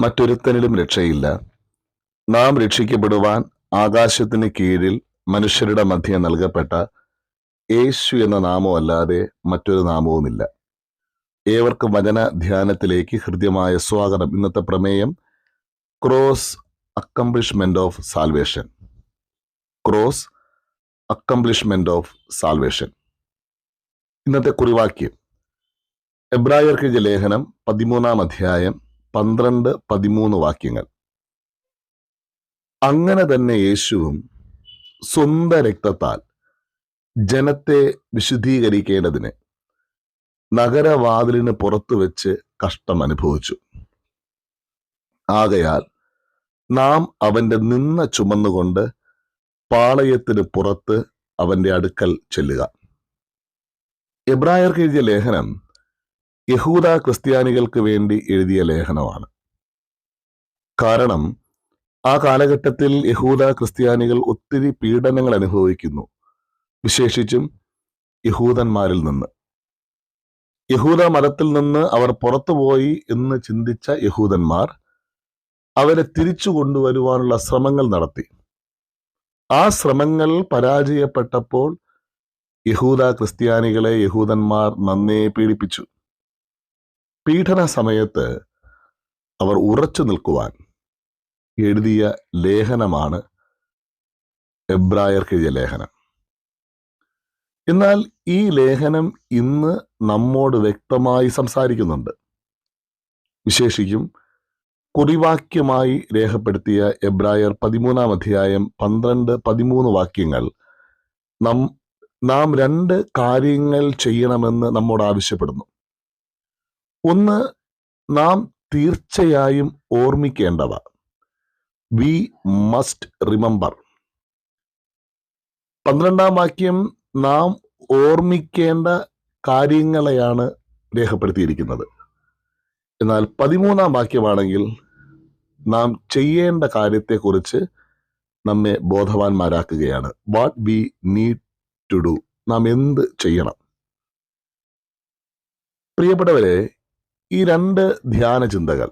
മറ്റൊരുത്തനിലും രക്ഷയില്ല. നാം രക്ഷിക്കപ്പെടുവാൻ ആകാശത്തിന് കീഴിൽ മനുഷ്യരുടെ മധ്യേ നൽകപ്പെട്ട യേശു എന്ന നാമമല്ലാതെ മറ്റൊരു നാമവുമില്ല. ഏവർക്കും വചന ധ്യാനത്തിലേക്ക് ഹൃദ്യമായ സ്വാഗതം. ഇന്നത്തെ പ്രമേയം cross accomplishment of salvation. Cross accomplishment of salvation. ഇന്നത്തെ കുറിവാക്യം എബ്രായർക്ക് എഴുതിയ ലേഖനം 13-ാം അധ്യായം 12-13 വാക്യങ്ങൾ. അങ്ങനെ തന്നെ യേശുവും സ്വന്തം രക്തത്താൽ ജനത്തെ വിശുദ്ധീകരിക്കേണ്ടതിന് നഗരവാതിലിന് പുറത്തു വെച്ച് കഷ്ടം അനുഭവിച്ചു. ആകയാൽ നാം അവന്റെ നിന്ന ചുമന്നുകൊണ്ട് പാളയത്തിന് പുറത്ത് അവന്റെ അടുക്കൽ ചെല്ലുക. എബ്രായർക്ക് എഴുതിയ ലേഖനം യഹൂദ ക്രിസ്ത്യാനികൾക്ക് വേണ്ടി എഴുതിയ ലേഖനമാണ്. കാരണം ആ കാലഘട്ടത്തിൽ യഹൂദ ക്രിസ്ത്യാനികൾ ഒത്തിരി പീഡനങ്ങൾ അനുഭവിക്കുന്നു, വിശേഷിച്ചും യഹൂദന്മാരിൽ നിന്ന്. യഹൂദ മതത്തിൽ നിന്ന് അവർ പുറത്തുപോയി എന്ന് ചിന്തിച്ച യഹൂദന്മാർ അവരെ തിരിച്ചു കൊണ്ടുവരുവാനുള്ള ശ്രമങ്ങൾ നടത്തി. ആ ശ്രമങ്ങൾ പരാജയപ്പെട്ടപ്പോൾ യഹൂദ ക്രിസ്ത്യാനികളെ യഹൂദന്മാർ നന്നേ പീഡിപ്പിച്ചു. പീഡന സമയത്ത് അവർ ഉറച്ചു നിൽക്കുവാൻ എഴുതിയ ലേഖനമാണ് എബ്രായർക്ക് എഴുതിയ ലേഖനം. എന്നാൽ ഈ ലേഖനം ഇന്ന് നമ്മോട് വ്യക്തമായി സംസാരിക്കുന്നുണ്ട്. വിശേഷിക്കും കുറിവാക്യമായി രേഖപ്പെടുത്തിയ എബ്രായർ 13-ാം അധ്യായം 12-13 വാക്യങ്ങൾ നാം രണ്ട് കാര്യങ്ങൾ ചെയ്യണമെന്ന് നമ്മോട് ആവശ്യപ്പെടുന്നു. ഒന്ന്, നാം തീർച്ചയായും ഓർമ്മിക്കേണ്ടവ. We must remember. 12-ാം വാക്യം നാം ഓർമ്മിക്കേണ്ട കാര്യങ്ങളെയാണ് രേഖപ്പെടുത്തിയിരിക്കുന്നത്. എന്നാൽ 13-ാം വാക്യമാണെങ്കിൽ നാം ചെയ്യേണ്ട കാര്യത്തെക്കുറിച്ച് നമ്മെ ബോധവാന്മാരാക്കുകയാണ്. What we need to do. നാം എന്ത് ചെയ്യണം? പ്രിയപ്പെട്ടവരെ, ഈ രണ്ട് ധ്യാന ചിന്തകൾ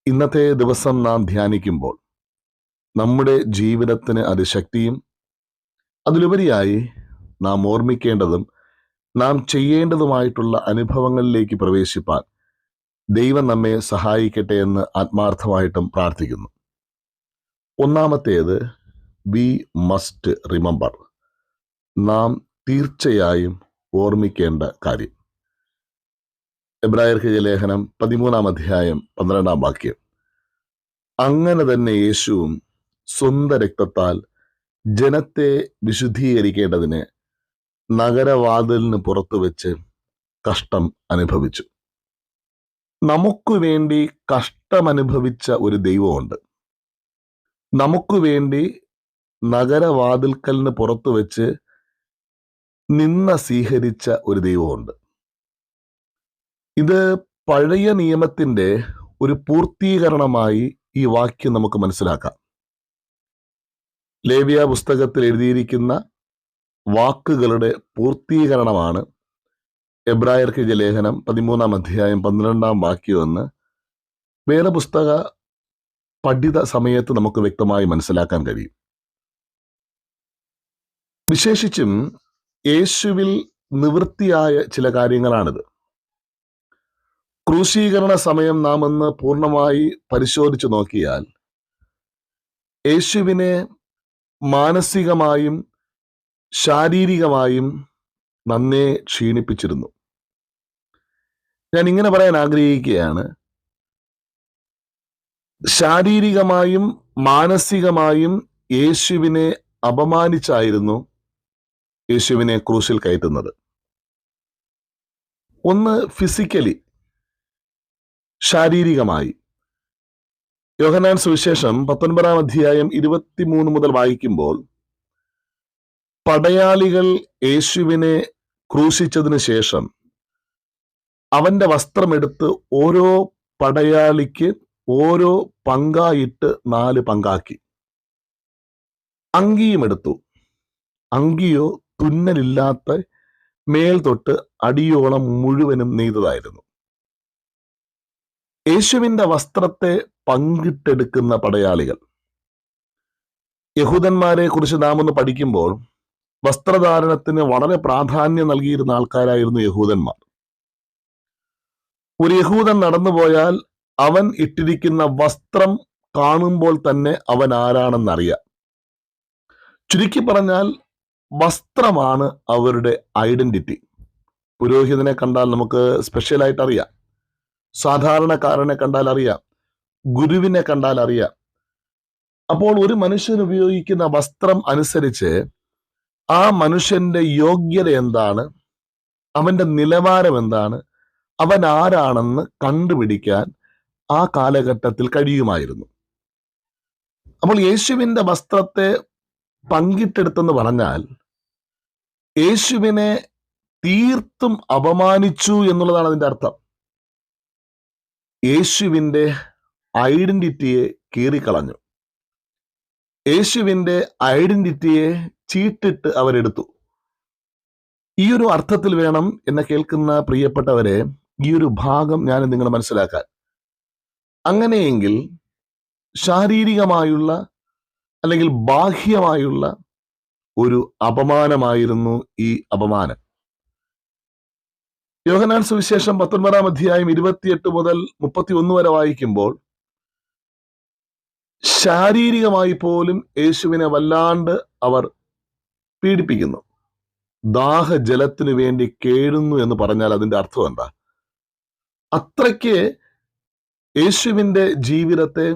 ഇന്നത്തെ ദിവസം നാം ധ്യാനിക്കുമ്പോൾ നമ്മുടെ ജീവിതത്തിന് അത് ശക്തിയും അതിലുപരിയായി നാം ഓർമ്മിക്കേണ്ടതും നാം ചെയ്യേണ്ടതുമായിട്ടുള്ള അനുഭവങ്ങളിലേക്ക് പ്രവേശിപ്പാൻ ദൈവം നമ്മെ സഹായിക്കട്ടെ എന്ന് ആത്മാർത്ഥമായിട്ടും പ്രാർത്ഥിക്കുന്നു. ഒന്നാമത്തേത്, വി മസ്റ്റ് റിമെമ്പർ. നാം തീർച്ചയായും ഓർമ്മിക്കേണ്ട കാര്യം. എബ്രായർക്ക് എഴുതിയ ലേഖനം 13-ാം അധ്യായം 12-ാം വാക്യം. അങ്ങനെ തന്നെ യേശുവും സ്വന്തം രക്തത്താൽ ജനത്തെ വിശുദ്ധീകരിക്കേണ്ടതിന് നഗരവാതിലിന് പുറത്തു വെച്ച് കഷ്ടം അനുഭവിച്ചു. നമുക്ക് വേണ്ടി കഷ്ടമനുഭവിച്ച ഒരു ദൈവമുണ്ട്. നമുക്ക് വേണ്ടി നഗരവാതിൽക്കലിന് പുറത്തു വെച്ച് നിന്ന സ്വീകരിച്ച ഒരു ദൈവമുണ്ട്. ഇത് പഴയ നിയമത്തിന്റെ ഒരു പൂർത്തീകരണമായി ഈ വാക്യം നമുക്ക് മനസ്സിലാക്കാം. ലേവ്യ പുസ്തകത്തിൽ എഴുതിയിരിക്കുന്ന വാക്കുകളുടെ പൂർത്തീകരണമാണ് എബ്രായർക്ക് എഴുതിയ ലേഖനം 13-ാം അധ്യായം 12-ാം വാക്യമെന്ന് വേദപുസ്തക പഠിത സമയത്ത് നമുക്ക് വ്യക്തമായി മനസ്സിലാക്കാൻ കഴിയും. വിശേഷിച്ചും യേശുവിൽ നിവൃത്തിയായ ചില കാര്യങ്ങളാണിത്. ക്രൂശീകരണ സമയം നാം ഒന്ന് പൂർണ്ണമായി പരിശോധിച്ചു നോക്കിയാൽ യേശുവിനെ മാനസികമായും ശാരീരികമായും നന്നേ ക്ഷീണിപ്പിച്ചിരുന്നു. ഞാൻ ഇങ്ങനെ പറയാൻ ആഗ്രഹിക്കുകയാണ്, ശാരീരികമായും മാനസികമായും യേശുവിനെ അപമാനിച്ചായിരുന്നു യേശുവിനെ ക്രൂശിൽ കയറ്റുന്നത്. ഒന്ന്, ഫിസിക്കലി, ശാരീരികമായി. യോഹന്നാൻ സുവിശേഷം 19-ാം അധ്യായം 23 മുതൽ വായിക്കുമ്പോൾ പടയാളികൾ യേശുവിനെ ക്രൂശിച്ചതിന് ശേഷം അവന്റെ വസ്ത്രമെടുത്ത് ഓരോ പടയാളിക്ക് ഓരോ പങ്കായിട്ട് 4 പങ്കാക്കി. അങ്കിയും എടുത്തു. അങ്കിയോ തുന്നലില്ലാത്ത മേൽ തൊട്ട് അടിയോളം മുഴുവനും നെയ്തതായിരുന്നു. യേശുവിന്റെ വസ്ത്രത്തെ പങ്കിട്ടെടുക്കുന്ന പടയാളികൾ. യഹൂദന്മാരെ കുറിച്ച് നാം ഒന്ന് പഠിക്കുമ്പോൾ വസ്ത്രധാരണത്തിന് വളരെ പ്രാധാന്യം നൽകിയിരുന്ന ആൾക്കാരായിരുന്നു യഹൂദന്മാർ. ഒരു യഹൂദൻ നടന്നുപോയാൽ അവൻ ഇട്ടിരിക്കുന്ന വസ്ത്രം കാണുമ്പോൾ തന്നെ അവൻ ആരാണെന്നറിയാം. ചുരുക്കി പറഞ്ഞാൽ വസ്ത്രമാണ് അവരുടെ ഐഡന്റിറ്റി. പുരോഹിതനെ കണ്ടാൽ നമുക്ക് സ്പെഷ്യലായിട്ട് അറിയാം, സാധാരണക്കാരനെ കണ്ടാൽ അറിയാം, ഗുരുവിനെ കണ്ടാൽ അറിയാം. അപ്പോൾ ഒരു മനുഷ്യൻ ഉപയോഗിക്കുന്ന വസ്ത്രം അനുസരിച്ച് ആ മനുഷ്യന്റെ യോഗ്യത എന്താണ്, അവന്റെ നിലവാരം എന്താണ്, അവൻ ആരാണെന്ന് കണ്ടുപിടിക്കാൻ ആ കാലഘട്ടത്തിൽ കഴിയുമായിരുന്നു. അപ്പോൾ യേശുവിന്റെ വസ്ത്രത്തെ പങ്കിട്ടെടുത്തെന്ന് പറഞ്ഞാൽ യേശുവിനെ തീർത്തും അപമാനിച്ചു എന്നുള്ളതാണ് അതിന്റെ അർത്ഥം. യേശുവിന്റെ ഐഡന്റിറ്റിയെ കീറിക്കളഞ്ഞു. യേശുവിന്റെ ഐഡന്റിറ്റിയെ ചീട്ടിട്ട് അവരെടുത്തു. ഈ ഒരു അർത്ഥത്തിൽ വേണം എന്നെ കേൾക്കുന്ന പ്രിയപ്പെട്ടവരെ ഈ ഒരു ഭാഗം ഞാൻ നിങ്ങൾ മനസ്സിലാക്കാൻ. അങ്ങനെയെങ്കിൽ ശാരീരികമായുള്ള അല്ലെങ്കിൽ ബാഹ്യമായുള്ള ഒരു അപമാനമായിരുന്നു ഈ അപമാനം. യോഹന്നാൻ സുവിശേഷം 19-ാം അധ്യായം 28 മുതൽ 31 വരെ വായിക്കുമ്പോൾ ശാരീരികമായി പോലും യേശുവിനെ വല്ലാണ്ട് അവർ പീഡിപ്പിക്കുന്നു. ദാഹജലത്തിനു വേണ്ടി കേഴുന്നു എന്ന് പറഞ്ഞാൽ അതിന്റെ അർത്ഥം എന്താ? അത്രയ്ക്ക് യേശുവിന്റെ ജീവിതത്തെ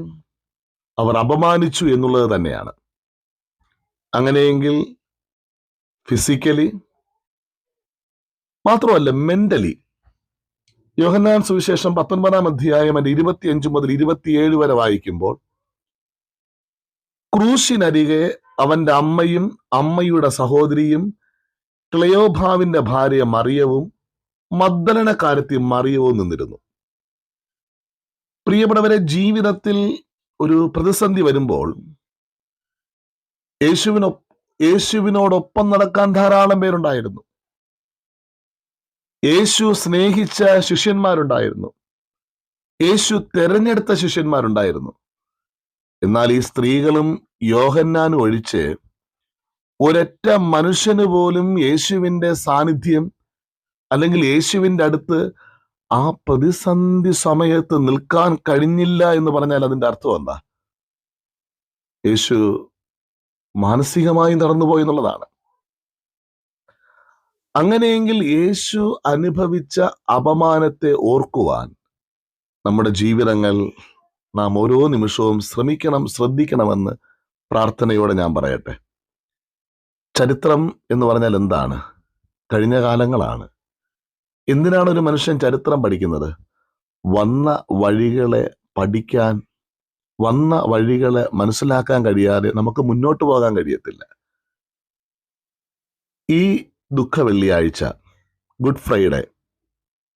അവർ അപമാനിച്ചു എന്നുള്ളത് തന്നെയാണ്. അങ്ങനെയെങ്കിൽ ഫിസിക്കലി മാത്രമല്ല, മെന്റലി യോഹന്നാൻ സുവിശേഷം 19-ാം അധ്യായം 25 മുതൽ 27 വരെ വായിക്കുമ്പോൾ ക്രൂശിനരികെ അവന്റെ അമ്മയും അമ്മയുടെ സഹോദരിയും ക്ലെയോഭാവിന്റെ ഭാര്യ മറിയവും മഗ്ദലനക്കാരത്തി മറിയവും നിന്നിരുന്നു. പ്രിയപ്പെട്ടവരെ, ജീവിതത്തിൽ ഒരു പ്രതിസന്ധി വരുമ്പോൾ യേശുവിനോടൊപ്പം നടക്കാൻ ധാരാളം പേരുണ്ടായിരുന്നു. യേശു സ്നേഹിച്ച ശിഷ്യന്മാരുണ്ടായിരുന്നു. യേശു തെരഞ്ഞെടുത്ത ശിഷ്യന്മാരുണ്ടായിരുന്നു. എന്നാൽ ഈ സ്ത്രീകളും യോഹന്നാനും ഒഴിച്ച് ഒരൊറ്റ മനുഷ്യന് പോലും യേശുവിന്റെ സാന്നിധ്യം അല്ലെങ്കിൽ യേശുവിന്റെ അടുത്ത് ആ പ്രതിസന്ധി സമയത്ത് നിൽക്കാൻ കഴിഞ്ഞില്ല എന്ന് പറഞ്ഞാൽ അതിന്റെ അർത്ഥം എന്താ? യേശു മാനസികമായി നടന്നുപോയി എന്നുള്ളതാണ്. അങ്ങനെയെങ്കിൽ യേശു അനുഭവിച്ച അപമാനത്തെ ഓർക്കുവാൻ നമ്മുടെ ജീവിതങ്ങൾ നാം ഓരോ നിമിഷവും ശ്രദ്ധിക്കണമെന്ന് പ്രാർത്ഥനയോടെ ഞാൻ പറയട്ടെ. ചരിത്രം എന്ന് പറഞ്ഞാൽ എന്താണ്? കഴിഞ്ഞ കാലങ്ങളാണ്. എന്തിനാണ് ഒരു മനുഷ്യൻ ചരിത്രം പഠിക്കുന്നത്? വന്ന വഴികളെ പഠിക്കാൻ, വന്ന വഴികളെ മനസ്സിലാക്കാൻ കഴിയാതെ നമുക്ക് മുന്നോട്ട് പോകാൻ കഴിയത്തില്ല. ഈ ദുഃഖ വെള്ളിയാഴ്ച, ഗുഡ് ഫ്രൈഡേ,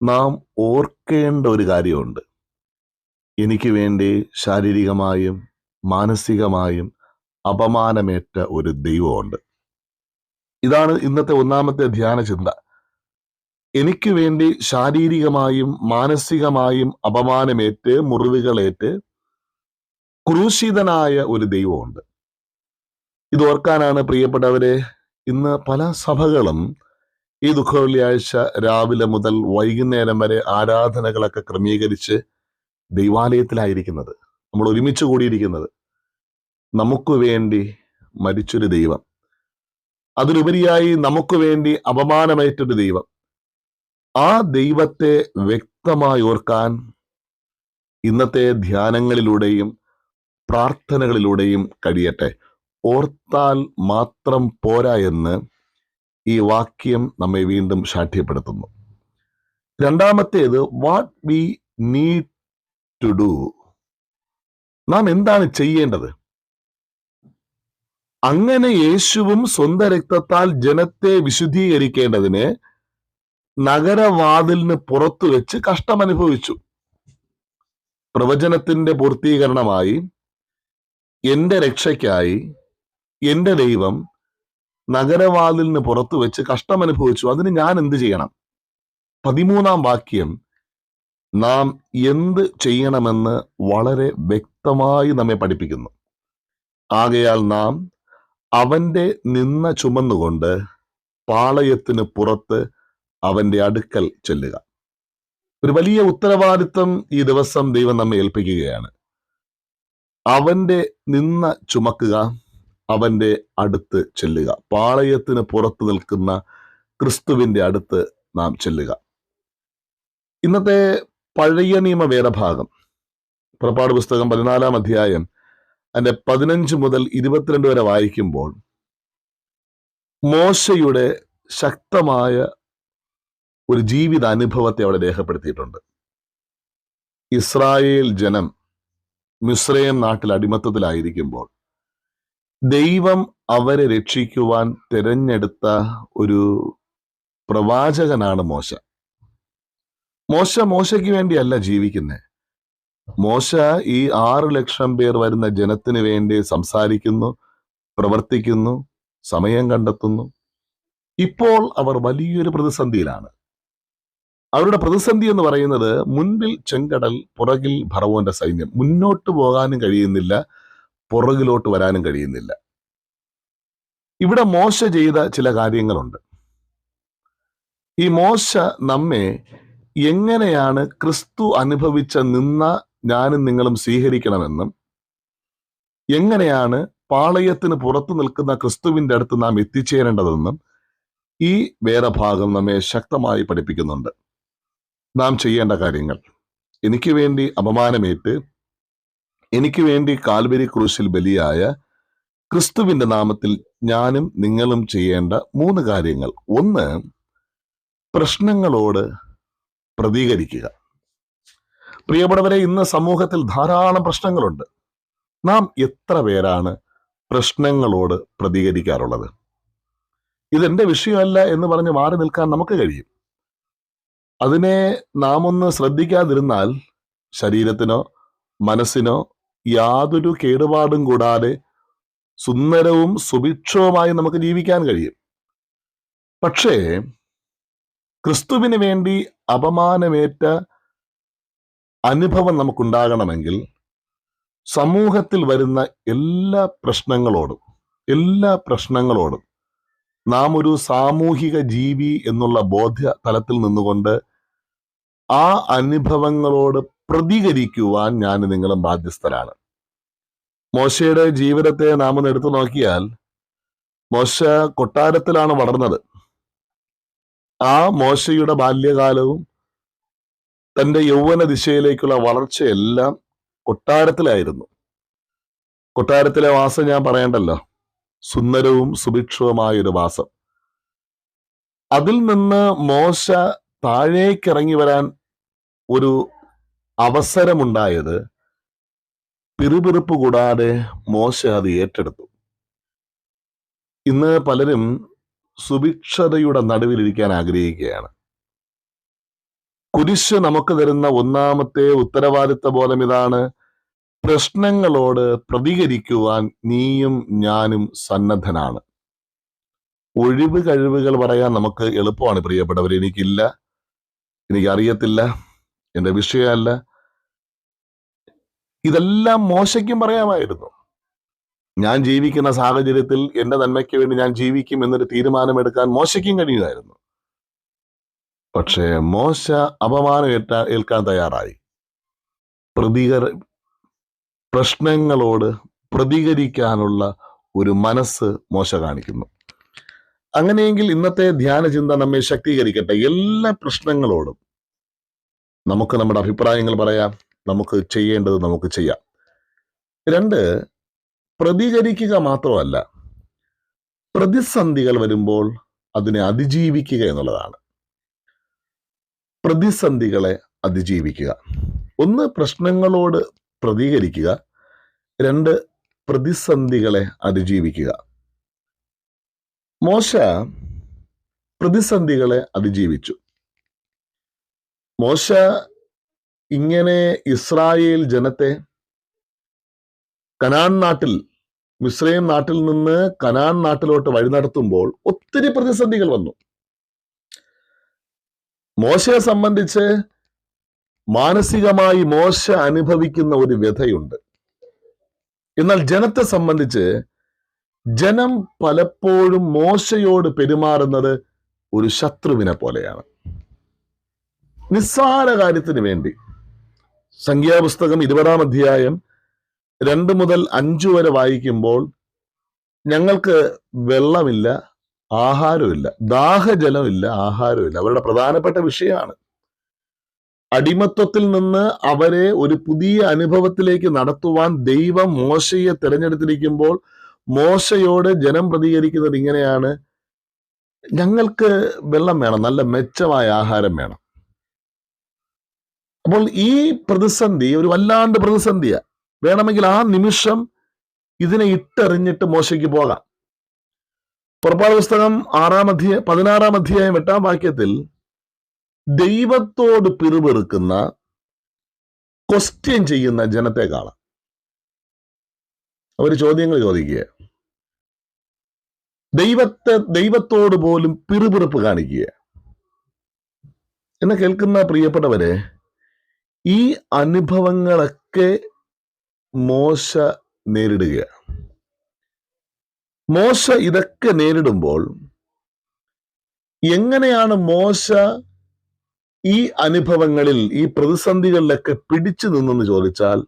നാം ഓർക്കേണ്ട ഒരു കാര്യമുണ്ട്. എനിക്ക് വേണ്ടി ശാരീരികമായും മാനസികമായും അപമാനമേറ്റ ഒരു ദൈവമുണ്ട്. ഇതാണ് ഇന്നത്തെ ഒന്നാമത്തെ ധ്യാന ചിന്ത. എനിക്ക് വേണ്ടി ശാരീരികമായും മാനസികമായും അപമാനമേറ്റ് മുറിവുകളേറ്റ് ക്രൂശിതനായ ഒരു ദൈവമുണ്ട്. ഇത് ഓർക്കാനാണ് പ്രിയപ്പെട്ടവരെ ഇന്ന് പല സഭകളും ഈ ദുഃഖ വെള്ളിയാഴ്ച രാവിലെ മുതൽ വൈകുന്നേരം വരെ ആരാധനകളൊക്കെ ക്രമീകരിച്ച് ദൈവാലയത്തിലായിരിക്കുന്നത്, നമ്മൾ ഒരുമിച്ച് കൂടിയിരിക്കുന്നത്. നമുക്ക് വേണ്ടി മരിച്ചൊരു ദൈവം, അതിലുപരിയായി നമുക്ക് വേണ്ടി അപമാനമേറ്റൊരു ദൈവം. ആ ദൈവത്തെ വ്യക്തമായി ഓർക്കാൻ ഇന്നത്തെ ധ്യാനങ്ങളിലൂടെയും പ്രാർത്ഥനകളിലൂടെയും കഴിയട്ടെ. ഓർത്താൽ മാത്രം പോരാ എന്ന് ഈ വാക്യം നമ്മെ വീണ്ടും ശാഠ്യപ്പെടുത്തുന്നു. രണ്ടാമത്തേത്, what we need to do. നാം എന്താണ് ചെയ്യേണ്ടത്? അങ്ങനെ യേശുവും സ്വന്തം രക്തത്താൽ ജനത്തെ വിശുദ്ധീകരിക്കേണ്ടതിന് നഗരവാതിലിന് പുറത്തു വെച്ച് കഷ്ടമനുഭവിച്ചു. പ്രവചനത്തിന്റെ പൂർത്തീകരണമായി എന്റെ രക്ഷയ്ക്കായി എന്റെ ദൈവം നഗരവാതിലിന് പുറത്തു വെച്ച് കഷ്ടമനുഭവിച്ചു. അതിന് ഞാൻ എന്ത് ചെയ്യണം? 13-ാം വാക്യം നാം എന്ത് ചെയ്യണമെന്ന് വളരെ വ്യക്തമായി നമ്മെ പഠിപ്പിക്കുന്നു. ആകയാൽ നാം അവന്റെ നിന്ന ചുമന്നുകൊണ്ട് പാളയത്തിന് പുറത്ത് അവന്റെ അടുക്കൽ ചെല്ലുക. ഒരു വലിയ ഉത്തരവാദിത്വം ഈ ദിവസം ദൈവം നമ്മെ ഏൽപ്പിക്കുകയാണ്. അവന്റെ നിന്ന ചുമക്കുക, അവന്റെ അടുത്ത് ചെല്ലുക. പാളയത്തിന് പുറത്ത് നിൽക്കുന്ന ക്രിസ്തുവിന്റെ അടുത്ത് നാം ചെല്ലുക. ഇന്നത്തെ പഴയ നിയമ വേദഭാഗം പുറപ്പാട് പുസ്തകം 14 അധ്യായം അതിന്റെ 15 മുതൽ 22 വരെ വായിക്കുമ്പോൾ മോശയുടെ ശക്തമായ ഒരു ജീവിത അനുഭവത്തെ അവിടെ രേഖപ്പെടുത്തിയിട്ടുണ്ട്. ഇസ്രായേൽ ജനം മിസ്രയീം നാട്ടിൽ അടിമത്തത്തിലായിരിക്കുമ്പോൾ ദൈവം അവരെ രക്ഷിക്കുവാൻ തിരഞ്ഞെടുത്ത ഒരു പ്രവാചകനാണ് മോശ. മോശയ്ക്ക് വേണ്ടിയല്ല ജീവിക്കുന്നത്. മോശ ഈ 6 ലക്ഷം പേർ വരുന്ന ജനത്തിന് വേണ്ടി സംസാരിക്കുന്നു, പ്രവർത്തിക്കുന്നു, സമയം കണ്ടെത്തുന്നു. ഇപ്പോൾ അവർ വലിയൊരു പ്രതിസന്ധിയിലാണ്. അവരുടെ പ്രതിസന്ധി എന്ന് പറയുന്നത് മുൻപിൽ ചെങ്കടൽ, പുറകിൽ ഫറവോന്റെ സൈന്യം. മുന്നോട്ട് പോകാനും കഴിയുന്നില്ല, പുറകിലോട്ട് വരാനും കഴിയുന്നില്ല. ഇവിടെ മോശ ചെയ്ത ചില കാര്യങ്ങളുണ്ട്. ഈ മോശ നമ്മെ എങ്ങനെയാണ് ക്രിസ്തു അനുഭവിച്ച നിന്ന ഞാനും നിങ്ങളും സ്വീകരിക്കണമെന്നും, എങ്ങനെയാണ് പാളയത്തിന് പുറത്തു നിൽക്കുന്ന ക്രിസ്തുവിന്റെ അടുത്ത് നാം എത്തിച്ചേരേണ്ടതെന്നും ഈ വേദഭാഗം നമ്മെ ശക്തമായി പഠിപ്പിക്കുന്നുണ്ട്. നാം ചെയ്യേണ്ട കാര്യങ്ങൾ: എനിക്ക് വേണ്ടി അപമാനമേറ്റ് എനിക്ക് വേണ്ടി കാൽവരി ക്രൂശിൽ ബലിയായ ക്രിസ്തുവിന്റെ നാമത്തിൽ ഞാനും നിങ്ങളും ചെയ്യേണ്ട 3 കാര്യങ്ങൾ. 1, പ്രശ്നങ്ങളോട് പ്രതികരിക്കുക. പ്രിയപ്പെട്ടവരെ, ഇന്ന് സമൂഹത്തിൽ ധാരാളം പ്രശ്നങ്ങളുണ്ട്. നാം എത്ര പേരാണ് പ്രശ്നങ്ങളോട് പ്രതികരിക്കാറുള്ളത്? ഇതെന്റെ വിഷയമല്ല എന്ന് പറഞ്ഞ് മാറി നിൽക്കാൻ നമുക്ക് കഴിയും. അതിനെ നാം ഒന്ന് ശ്രദ്ധിക്കാതിരുന്നാൽ ശരീരത്തിനോ മനസ്സിനോ യാതൊരു കേടുപാടും കൂടാതെ സുന്ദരവും സുഭിക്ഷവുമായി നമുക്ക് ജീവിക്കാൻ കഴിയും. പക്ഷേ ക്രിസ്തുവിന് വേണ്ടി അപമാനമേറ്റ അനുഭവം നമുക്കുണ്ടാകണമെങ്കിൽ സമൂഹത്തിൽ വരുന്ന എല്ലാ പ്രശ്നങ്ങളോടും നാം ഒരു സാമൂഹിക ജീവി എന്നുള്ള ബോധ്യ തലത്തിൽ നിന്നുകൊണ്ട് ആ അനുഭവങ്ങളോട് പ്രതികരിക്കുവാൻ ഞാൻ നിങ്ങളും ബാധ്യസ്ഥരാണ്. മോശയുടെ ജീവിതത്തെ നാം ഒന്ന് എടുത്തു നോക്കിയാൽ, മോശ കൊട്ടാരത്തിലാണ് വളർന്നത്. ആ മോശയുടെ ബാല്യകാലവും തന്റെ യൗവന ദിശയിലേക്കുള്ള വളർച്ചയെല്ലാം കൊട്ടാരത്തിലായിരുന്നു. കൊട്ടാരത്തിലെ വാസം ഞാൻ പറയണ്ടല്ലോ, സുന്ദരവും സുഭിക്ഷവുമായൊരു വാസം. അതിൽ നിന്ന് മോശ താഴേക്കിറങ്ങി വരാൻ ഒരു അവസരമുണ്ടായത് പിറുപിറുപ്പ് കൂടാതെ മോശ അത് ഏറ്റെടുത്തു. ഇന്ന് പലരും സുഭിക്ഷതയുടെ നടുവിലിരിക്കാൻ ആഗ്രഹിക്കുകയാണ്. കുരിശ് നമുക്ക് തരുന്ന ഒന്നാമത്തെ ഉത്തരവാദിത്ത ബോധം ഇതാണ്: പ്രശ്നങ്ങളോട് പ്രതികരിക്കുവാൻ നീയും ഞാനും സന്നദ്ധനാണ്. ഒഴിവ് കഴിവുകൾ പറയാൻ നമുക്ക് എളുപ്പമാണ് പ്രിയപ്പെട്ടവർ. എനിക്കില്ല, എനിക്കറിയത്തില്ല, എന്റെ വിഷയമല്ല. ഇതെല്ലാം മോശയ്ക്കും പറയാമായിരുന്നു. ഞാൻ ജീവിക്കുന്ന സാഹചര്യത്തിൽ എന്റെ നന്മയ്ക്ക് വേണ്ടി ഞാൻ ജീവിക്കും എന്നൊരു തീരുമാനമെടുക്കാൻ മോശയ്ക്കും കഴിയുമായിരുന്നു. പക്ഷേ മോശ അപമാനം ഏൽക്കാൻ തയ്യാറായി. പ്രശ്നങ്ങളോട് പ്രതികരിക്കാനുള്ള ഒരു മനസ്സ് മോശ കാണിക്കുന്നു. അങ്ങനെയെങ്കിൽ ഇന്നത്തെ ധ്യാന ചിന്ത നമ്മെ ശക്തീകരിക്കട്ടെ. എല്ലാ പ്രശ്നങ്ങളോടും നമുക്ക് നമ്മുടെ അഭിപ്രായങ്ങൾ പറയാം, നമുക്ക് ചെയ്യേണ്ടത് നമുക്ക് ചെയ്യാം. 2, പ്രതികരിക്കുക മാത്രമല്ല, പ്രതിസന്ധികൾ വരുമ്പോൾ അതിനെ അതിജീവിക്കുക എന്നുള്ളതാണ്. പ്രതിസന്ധികളെ അതിജീവിക്കുക. 1, പ്രശ്നങ്ങളോട് പ്രതികരിക്കുക. 2, പ്രതിസന്ധികളെ അതിജീവിക്കുക. മോശ പ്രതിസന്ധികളെ അതിജീവിച്ചു. മോശ ഇങ്ങനെ ഇസ്രായേൽ ജനത്തെ കനാൻ നാട്ടിൽ, മിസ്രയീം നാട്ടിൽ നിന്ന് കനാൻ നാട്ടിലോട്ട് വഴി നടത്തുമ്പോൾ ഒത്തിരി പ്രതിസന്ധികൾ വന്നു. മോശയെ സംബന്ധിച്ച് മാനസികമായി മോശ അനുഭവിക്കുന്ന ഒരു വ്യഥയുണ്ട്. എന്നാൽ ജനത്തെ സംബന്ധിച്ച് ജനം പലപ്പോഴും മോശയോട് പെരുമാറുന്നത് ഒരു ശത്രുവിനെ പോലെയാണ്. നിസ്സാര കാര്യത്തിന് വേണ്ടി സംഖ്യാപുസ്തകം 20-ാം അധ്യായം 2 മുതൽ 5 വരെ വായിക്കുമ്പോൾ ഞങ്ങൾക്ക് വെള്ളമില്ല, ആഹാരമില്ല, ദാഹജലമില്ല, ആഹാരമില്ല. അവരുടെ പ്രധാനപ്പെട്ട വിഷയമാണ്. അടിമത്വത്തിൽ നിന്ന് അവരെ ഒരു പുതിയ അനുഭവത്തിലേക്ക് നടത്തുവാൻ ദൈവം മോശയെ തിരഞ്ഞെടുത്തിരിക്കുമ്പോൾ മോശയോട് ജനം പ്രതികരിക്കുന്നത് ഇങ്ങനെയാണ്: ഞങ്ങൾക്ക് വെള്ളം വേണം, നല്ല മെച്ചമായ ആഹാരം വേണം. അപ്പോൾ ഈ പ്രതിസന്ധി ഒരു വല്ലാണ്ട് പ്രതിസന്ധിയാ. വേണമെങ്കിൽ ആ നിമിഷം ഇതിനെ ഇട്ടെറിഞ്ഞിട്ട് മോശയ്ക്ക് പോകാം. പുറപ്പാട് പുസ്തകം 16-ാം അധ്യായം 8-ാം വാക്യത്തിൽ ദൈവത്തോട് പിറുപിറുക്കുന്ന, ക്വസ്റ്റ്യൻ ചെയ്യുന്ന ജനത്തെ കാണാം. അവർ ചോദ്യങ്ങൾ ചോദിക്കുക, ദൈവത്തോട് പോലും പിറുപിറുപ്പ് കാണിക്കുക. എന്നെ കേൾക്കുന്ന പ്രിയപ്പെട്ടവരെ, ഈ അനുഭവങ്ങളൊക്കെ മോശ നേരിടുക. മോശ ഇതൊക്കെ നേരിടുമ്പോൾ എങ്ങനെയാണ് മോശ ഈ അനുഭവങ്ങളിൽ, ഈ പ്രതിസന്ധികളിലൊക്കെ പിടിച്ചു നിന്നെന്ന് ചോദിച്ചാൽ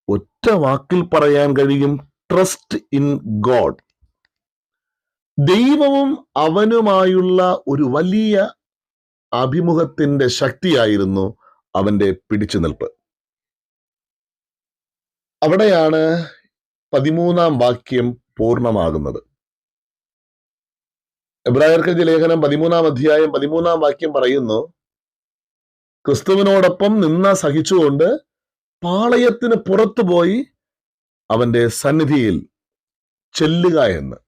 ഒറ്റ വാക്കിൽ പറയാൻ കഴിയും: ട്രസ്റ്റ് ഇൻ ഗോഡ്. ദൈവവും അവനുമായുള്ള ഒരു വലിയ അഭിമുഖത്തിന്റെ ശക്തിയായിരുന്നു അവന്റെ പിടിച്ചു നിൽപ്പ്. അവിടെയാണ് 13-ാം വാക്യം പൂർണ്ണമാകുന്നത്. എബ്രായർക്ക് ലേഖനം 13-ാം അധ്യായം 13-ാം വാക്യം പറയുന്നു: ക്രിസ്തുവിനോടൊപ്പം നിന്ന സഹിച്ചുകൊണ്ട് പാളയത്തിന് പുറത്തു പോയി അവന്റെ സന്നിധിയിൽ ചെല്ലുക എന്ന്.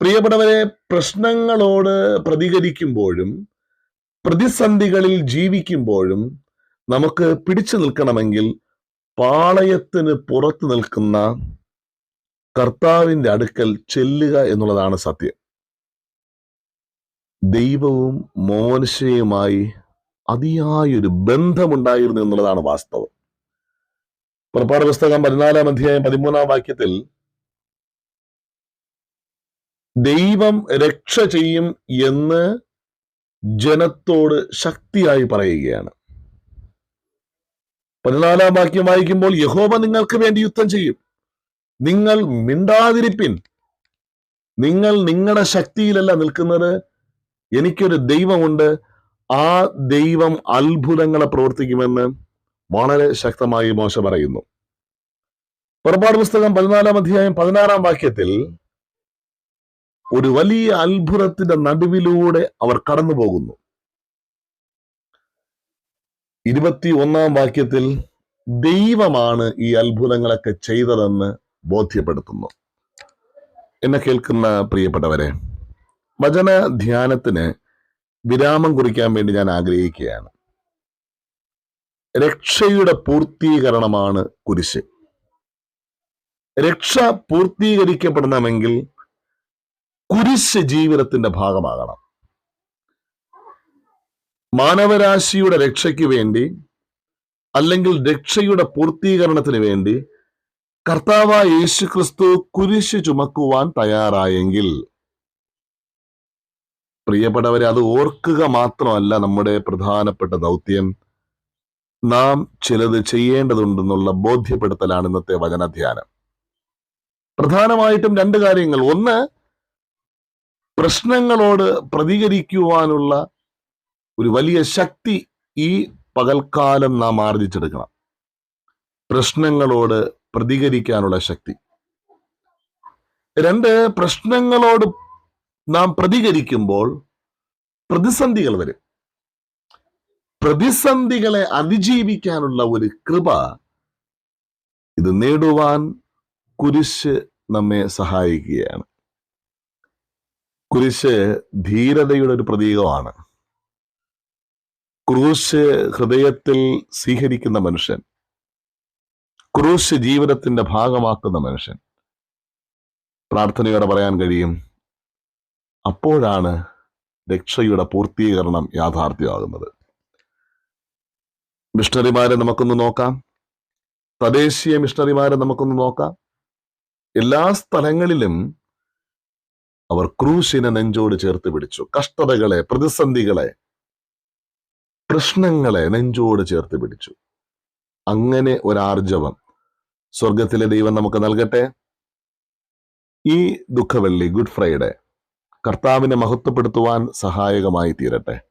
പ്രിയപ്പെട്ടവരെ, പ്രശ്നങ്ങളോട് പ്രതികരിക്കുമ്പോഴും പ്രതിസന്ധികളിൽ ജീവിക്കുമ്പോഴും നമുക്ക് പിടിച്ചു നിൽക്കണമെങ്കിൽ പാളയത്തിന് പുറത്തു നിൽക്കുന്ന കർത്താവിന്റെ അടുക്കൽ ചെല്ലുക എന്നുള്ളതാണ് സത്യം. ദൈവവും മോശയുമായി അതിയായൊരു ബന്ധമുണ്ടായിരുന്നു എന്നുള്ളതാണ് വാസ്തവം. പുറപ്പാട് പുസ്തകം 14-ാം അധ്യായം 13-ാം വാക്യത്തിൽ ദൈവം രക്ഷ ചെയ്യും എന്ന് ജനത്തോട് ശക്തിയായി പറയുകയാണ്. 14-ാം വാക്യം വായിക്കുമ്പോൾ യഹോവ നിങ്ങൾക്ക് വേണ്ടി യുദ്ധം ചെയ്യും, നിങ്ങൾ മിണ്ടാതിരിപ്പിൻ. നിങ്ങൾ നിങ്ങളുടെ ശക്തിയിലല്ല നിൽക്കുന്നത്, എനിക്കൊരു ദൈവമുണ്ട്, ആ ദൈവം അത്ഭുതങ്ങളെ പ്രവർത്തിക്കുമെന്ന് വളരെ ശക്തമായി മോശ പറയുന്നു. പുറപ്പാട് പുസ്തകം 14-ാം അധ്യായം 16-ാം വാക്യത്തിൽ ഒരു വലിയ അത്ഭുതത്തിന്റെ നടുവിലൂടെ അവർ കടന്നു പോകുന്നു. 21-ാം വാക്യത്തിൽ ദൈവമാണ് ഈ അത്ഭുതങ്ങളൊക്കെ ചെയ്തതെന്ന് ബോധ്യപ്പെടുത്തുന്നു. എന്നെ കേൾക്കുന്ന പ്രിയപ്പെട്ടവരെ, വചന ധ്യാനത്തിന് വിരാമം കുറിക്കാൻ വേണ്ടി ഞാൻ ആഗ്രഹിക്കുകയാണ്. രക്ഷയുടെ പൂർത്തീകരണമാണ് കുരിശ്. രക്ഷ പൂർത്തീകരിക്കപ്പെടണമെങ്കിൽ കുരിശ് ജീവിതത്തിന്റെ ഭാഗമാകണം. മാനവരാശിയുടെ രക്ഷയ്ക്ക് വേണ്ടി, അല്ലെങ്കിൽ രക്ഷയുടെ പൂർത്തീകരണത്തിന് വേണ്ടി കർത്താവായ യേശുക്രിസ്തു കുരിശ് ചുമക്കുവാൻ തയ്യാറായെങ്കിൽ, പ്രിയപ്പെട്ടവരെ, അത് ഓർക്കുക മാത്രമല്ല നമ്മുടെ പ്രധാനപ്പെട്ട ദൗത്യം. നാം ചിലത് ചെയ്യേണ്ടതുണ്ടെന്നുള്ള ബോധ്യപ്പെടുത്തലാണ് ഇന്നത്തെ വചനധ്യാനം. പ്രധാനമായിട്ടും 2 കാര്യങ്ങൾ. ഒന്ന്, പ്രശ്നങ്ങളോട് പ്രതികരിക്കുവാനുള്ള ഒരു വലിയ ശക്തി ഈ പകൽക്കാലം നാം ആർജിച്ചെടുക്കണം. പ്രശ്നങ്ങളോട് പ്രതികരിക്കാനുള്ള ശക്തി. 2, പ്രശ്നങ്ങളോട് നാം പ്രതികരിക്കുമ്പോൾ പ്രതിസന്ധികൾ വരും. പ്രതിസന്ധികളെ അതിജീവിക്കാനുള്ള ഒരു കൃപ, ഇത് നേടുവാൻ കുരിശ് നമ്മെ സഹായിക്കുകയാണ്. കുരിശ് ധീരതയുടെ ഒരു പ്രതീകമാണ്. ക്രൂശ് ഹൃദയത്തിൽ സ്വീകരിക്കുന്ന മനുഷ്യൻ, ക്രൂശ് ജീവിതത്തിന്റെ ഭാഗമാക്കുന്ന മനുഷ്യൻ, പ്രാർത്ഥനയോടെ പറയാൻ കഴിയും, അപ്പോഴാണ് രക്ഷയുടെ പൂർത്തീകരണം യാഥാർത്ഥ്യമാകുന്നത്. മിഷണറിമാരെ നമുക്കൊന്ന് നോക്കാം. തദ്ദേശീയ മിഷണറിമാരെ നമുക്കൊന്ന് നോക്കാം. എല്ലാ സ്ഥലങ്ങളിലും അവർ ക്രൂശിനെ നെഞ്ചോട് ചേർത്ത് പിടിച്ചു. കഷ്ടതകളെ, പ്രതിസന്ധികളെ, പ്രശ്നങ്ങളെ നെഞ്ചോട് ചേർത്ത് പിടിച്ചു. അങ്ങനെ ഒരാർജവം സ്വർഗത്തിലെ ദൈവം നമുക്ക് നൽകട്ടെ. ഈ ദുഃഖവെള്ളി, ഗുഡ് ഫ്രൈഡേ, കർത്താവിനെ മഹത്വപ്പെടുത്തുവാൻ സഹായകമായി തീരട്ടെ.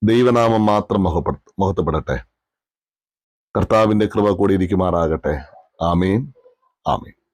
ദൈവനാമം മാത്രം മഹത്വപ്പെടട്ടെ. കർത്താവിന്റെ കൃപ കൂടി ഇരിക്കുമാറാകട്ടെ. ആമേൻ, ആമേൻ.